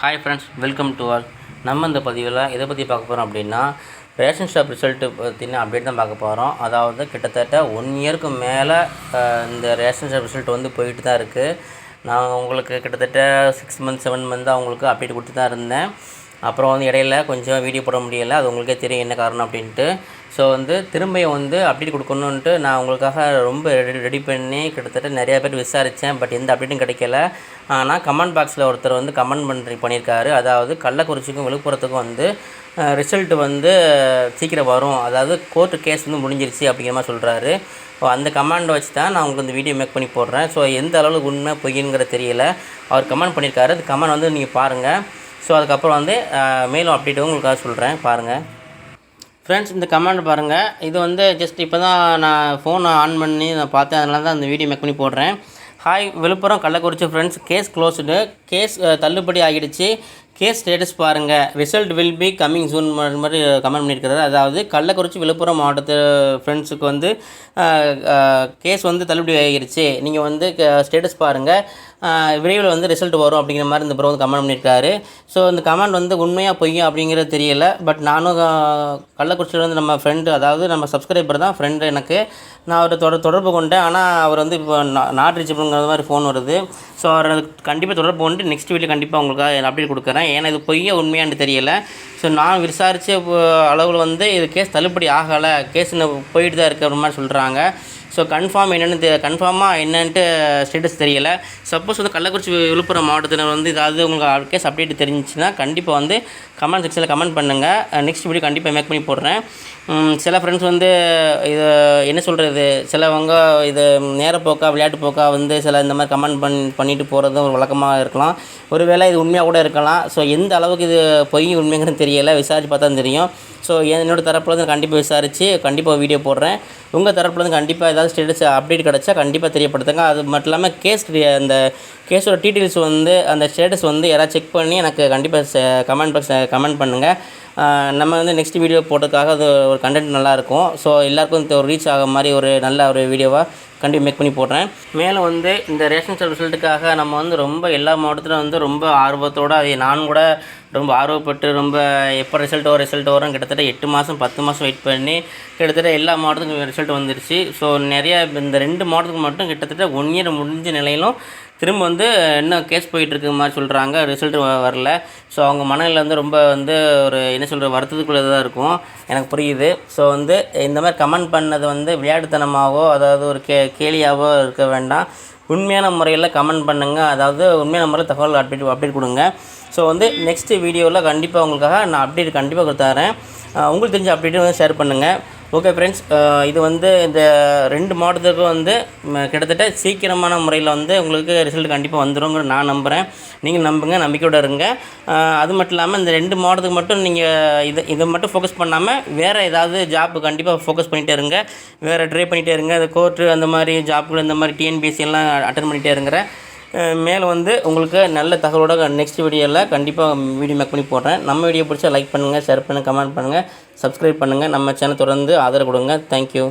Hi friends, welcome to all. நம்ம இந்த பதிவில் எதை பற்றி பார்க்க போகிறோம் அப்படின்னா, ரேஷன் ஷாப் ரிசல்ட்டு பற்றின அப்டேட் தான் பார்க்க போகிறோம். அதாவது கிட்டத்தட்ட 1 இயருக்கு மேலே இந்த ரேஷன் ஷாப் ரிசல்ட் வந்து போயிட்டு தான் இருக்குது. நான் உங்களுக்கு கிட்டத்தட்ட 6 மந்த்ஸ் 7 மந்த் அவங்களுக்கு அப்டேட் கொடுத்து தான் இருந்தேன். அப்புறம் வந்து இடையில கொஞ்சம் வீடியோ போட முடியலை. அது உங்களுக்கே தெரியும் என்ன காரணம் அப்படின்ட்டு. ஸோ வந்து திரும்பியும் வந்து அப்டேட் கொடுக்கணுன்ட்டு நான் உங்களுக்காக ரொம்ப ரெடி பண்ணி கிட்டத்தட்ட நிறையா பேர் விசாரித்தேன். பட் எந்த அப்டேட்டும் கிடைக்கல. ஆனால் கமெண்ட் பாக்ஸில் ஒருத்தர் வந்து கமெண்ட் பண்ணியிருக்காரு. அதாவது கள்ளக்குறிச்சிக்கும் விழுப்புரத்துக்கும் வந்து ரிசல்ட்டு வந்து சீக்கிரம் வரும், அதாவது கோர்ட்டு கேஸ் வந்து முடிஞ்சிருச்சு அப்படிங்கிற மாதிரி சொல்கிறாரு. ஸோ அந்த கமெண்ட் வச்சு தான் நான் உங்களுக்கு இந்த வீடியோ மேக் பண்ணி போடுறேன். ஸோ எந்த அளவுக்கு உண்மை பொய்ங்கிறது தெரியல. அவர் கமெண்ட் பண்ணியிருக்காரு. அந்த கமெண்ட் வந்து நீங்கள் பாருங்கள். ஸோ அதுக்கப்புறம் வந்து மேலும் அப்டேட்டும் உங்களுக்காக சொல்கிறேன், பாருங்கள் ஃப்ரெண்ட்ஸ். இந்த கமெண்ட் பாருங்கள். இது வந்து ஜஸ்ட் இப்போ தான் நான் ஃபோனை ஆன் பண்ணி நான் பார்த்தேன். அதனால தான் இந்த வீடியோ மேக் பண்ணி போடுறேன். Hi, Villupuram Kallakurichi friends, case closed, case தள்ளுபடி ஆகிடுச்சு, கேஸ் ஸ்டேட்டஸ் பாருங்கள், result will be coming June மாதிரி கமெண்ட் பண்ணியிருக்கிறாரு. அதாவது கள்ளக்குறிச்சி விழுப்புரம் மாவட்டத்து ஃப்ரெண்ட்ஸுக்கு வந்து கேஸ் வந்து தள்ளுபடி ஆகிடுச்சு, நீங்கள் வந்து ஸ்டேட்டஸ் பாருங்கள், விரைவில் வந்து ரிசல்ட் வரும் அப்படிங்கிற மாதிரி இந்த ப்ரோ வந்து கமெண்ட் பண்ணியிருக்காரு. ஸோ இந்த கமெண்ட் வந்து உண்மையாக பொய்யா அப்படிங்கிறது தெரியல. பட் நானும் கள்ளக்குறிச்சியில் வந்து நம்ம ஃப்ரெண்டு, அதாவது நம்ம சப்ஸ்கிரைபர் தான் ஃப்ரெண்டு எனக்கு. நான் அவரை தொடர்பு கொண்டேன். ஆனால் அவர் வந்து இப்போ நாட் ரீச்சபிள்ங்கிற மாதிரி ஃபோன் வருது. ஸோ அவரை கண்டிப்பாக தொடர்பு கொண்டு நெக்ஸ்ட் வீடியோ கண்டிப்பாக உங்களுக்கு அப்டேட் கொடுக்குறேன். ஏன்னா இது பொய்யா உண்மையான்னு தெரியல. ஸோ நான் விசாரித்த அளவில் வந்து இது கேஸ் தள்ளுபடி ஆகலை, கேஸ் இன்னும் போயிட்டு தான் இருக்கிற மாதிரி சொல்கிறாங்க. ஸோ கன்ஃபார்மாக என்னன்ட்டு ஸ்டேட்டஸ் தெரியலை. சப்போஸ் வந்து கள்ளக்குறிச்சி விழுப்புரம் மாவட்டத்தினர் வந்து ஏதாவது உங்களுக்கு கேஸ் அப்டேட் தெரிஞ்சிச்சுன்னா கண்டிப்பாக வந்து கமெண்ட் செக்ஷனில் கமெண்ட் பண்ணுங்கள். நெக்ஸ்ட் வீடியோ கண்டிப்பாக மேக் பண்ணி போடுறேன். சில ஃப்ரெண்ட்ஸ் வந்து இது என்ன சொல்கிறது, சிலவங்க இது நேரப்போக்கா விளையாட்டு போக்கா வந்து சில இந்த மாதிரி கமெண்ட் பண்ணிட்டு போகிறது ஒரு வழக்கமாக இருக்கலாம். ஒருவேளை இது உண்மையாக கூட இருக்கலாம். ஸோ எந்த அளவுக்கு இது பொய் உண்மைங்கிறது தெரியலை, விசாரித்து பார்த்தா தெரியும். ஸோ என்னோடய தரப்புலேருந்து கண்டிப்பாக விசாரித்து கண்டிப்பாக வீடியோ போடுறேன். உங்கள் தரப்புலேருந்து கண்டிப்பாக ஏதாவது ஸ்டேட்டஸ் அப்டேட் கிடச்சா கண்டிப்பாக தெரியப்படுத்துங்க. அது மட்டும் இல்லாமல் அந்த கேஸோட டீட்டெயில்ஸ் வந்து அந்த ஸ்டேட்டஸ் வந்து யாராவது செக் பண்ணி எனக்கு கண்டிப்பாக கமெண்ட் பண்ணுங்கள். நம்ம வந்து நெக்ஸ்ட் வீடியோ போட்டதுக்காக அது ஒரு கண்டென்ட் நல்லாயிருக்கும். ஸோ எல்லாேருக்கும் ஒரு ரீச் ஆக மாதிரி ஒரு நல்ல ஒரு வீடியோவாக கண்டிப்பாக மேக் பண்ணி போடுறேன். மேலும் வந்து இந்த ரேஷன் ஷாப் ரிசல்ட்டுக்காக நம்ம வந்து ரொம்ப எல்லா மாவட்டத்திலும் வந்து ரொம்ப ஆர்வத்தோடு, அது நானும் கூட ரொம்ப ஆர்வப்பட்டு ரொம்ப எப்போ ரிசல்ட் வரும் கிட்டத்தட்ட 8 மாதம் 10 மாதம் வெயிட் பண்ணி கிட்டத்தட்ட எல்லா மாவட்டத்துக்கும் ரிசல்ட் வந்துருச்சு. ஸோ நிறையா இந்த 2 மாவட்டத்துக்கு மட்டும் கிட்டத்தட்ட 1 இயர் முடிஞ்ச நிலையிலும் திரும்ப வந்து இன்னும் கேஸ் போயிட்டுருக்க மாதிரி சொல்கிறாங்க, ரிசல்ட் வரல. ஸோ அவங்க மனநிலை வந்து ரொம்ப வந்து ஒரு என்ன சொல்கிற வருத்தத்துக்குள்ளே தான் இருக்கும், எனக்கு புரியுது. ஸோ வந்து இந்த மாதிரி கமெண்ட் பண்ணது வந்து விளையாட்டுத்தனமாகவோ அதாவது ஒரு கேலியாகவோ இருக்க வேண்டாம். உண்மையான முறையில் கமெண்ட் பண்ணுங்கள். அதாவது உண்மையான முறையில் தகவல் அப்டேட் கொடுங்க. ஸோ வந்து நெக்ஸ்ட் வீடியோவில் கண்டிப்பாக உங்களுக்காக நான் அப்டேட் கண்டிப்பாக கொடுத்துறேன். உங்களுக்கு தெரிஞ்ச அப்டேட்டும் வந்து ஷேர் பண்ணுங்கள். ஓகே ஃப்ரெண்ட்ஸ், இது வந்து இந்த 2 மாவட்டத்துக்கும் வந்து கிட்டத்தட்ட சீக்கிரமான முறையில் வந்து உங்களுக்கு ரிசல்ட் கண்டிப்பாக வந்துடுங்கிற நான் நம்புகிறேன். நீங்கள் நம்புங்க, நம்பிக்கையோடு இருங்க. அது மட்டும் இல்லாமல் இந்த 2 மாவட்டத்துக்கு மட்டும் நீங்கள் இதை மட்டும் ஃபோக்கஸ் பண்ணாமல் வேறு ஏதாவது ஜாப் கண்டிப்பாக ஃபோக்கஸ் பண்ணிகிட்டே இருங்க, வேறு ட்ரை பண்ணிகிட்டே இருங்க. அந்த கோர்ட்டு அந்த மாதிரி ஜாப்புகள் இந்த மாதிரி டிஎன்பிஎஸ்சி எல்லாம் அட்டன் பண்ணிகிட்டே இருங்க. மேலே வந்து உங்களுக்கு நல்ல தகவலோட நெக்ஸ்ட் வீடியோவில் கண்டிப்பாக வீடியோ மேக் பண்ணி போடுறேன். நம்ம வீடியோ பிடிச்சா லைக் பண்ணுங்கள், ஷேர் பண்ணுங்கள், கமெண்ட் பண்ணுங்கள், சப்ஸ்கிரைப் பண்ணுங்கள். நம்ம சேனல் தொடர்ந்து ஆதரவு கொடுங்க. தேங்க்யூ.